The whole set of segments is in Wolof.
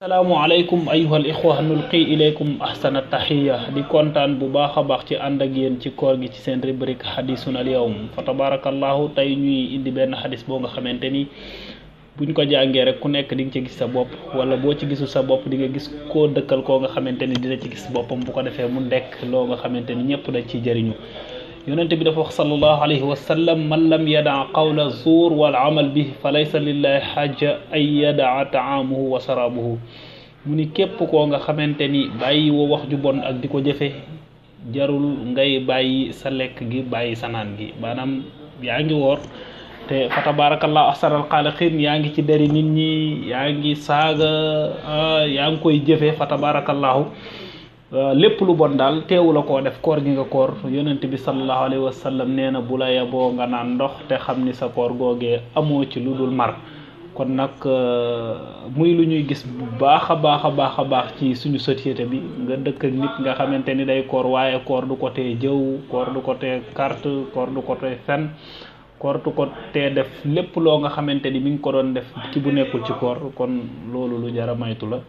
Assalamualaikum ayyuhal ikhwah, nulqi ilaykum ahsana tahiyya. Di kontaan bu baax ci ànd ak yéen ci koor gi ci seen rubrique hadisun al yawm. Fa tabarakallahu, tey ñuy indi benn hadis boo nga xamante ni buñ ko jàngee rek ku nekk di nga ci gis sa bopp, wala boo ci gisul sa bopp di nga gis koo dëkkal koo nga xamante ni dina ci gis boppam. Bu ko defee mu nekk loo nga xamante ni ñëpp dañ ciy jëriñu. yonente bi dafa wax sallallahu alayhi wa sallam: man lam yadaa qawla zuur wal amal bihi fa laysa lillahi xaaja ay yadaa taamuhu wa sarabuhu. mu ni képp koo nga xamante ni bàyyi woo wax ju bon ak di ko jëfe, jarul ngay bàyyi sa lekk gi bàyyi sa naan gi. maanaam yaa ngi woor te fa tabarakallahu ahsanal xaaliqiin, yaa ngi ci deri nit ñi, yaa ngi saaga, yaa ngi koy jëfe fa tabarakallahu. lépp lu bon daal teewu la koo def, koor gi nga koor. yonent bi sallallahu alayhi wa sallam nee na bu la yeboo nga naan ndox te xam ni sa koor googee amoo ci lu dul mar. kon nag muy lu ñuy gis bu baax a baax ci suñu société bi. nga dëkk ak nit nga xamante ni day koor, waaye koor du ko tee jëw, koor du ko tee carte, koor du ko tee fen, koor du ko tee def lépp loo nga xamante ni mi ngi ko doon def ci bu nekkul ci koor. kon loolu lu jar a maytu la.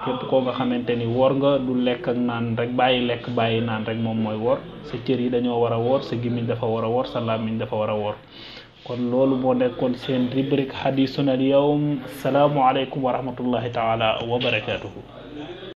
képp koo nga xamante ni woor nga, du lekk ak naan rek, bàyyi lekk bàyyi naan rek moom mooy woor. sa cër yi dañoo war a woor, sa gémmiñ dafa war a woor, sa làmmiñ dafa war a woor. kon loolu moo nekkoon seen rubrique hadisun al yawm. Salaamu aleykum wa rahmatullahi taala wa barakatuhu.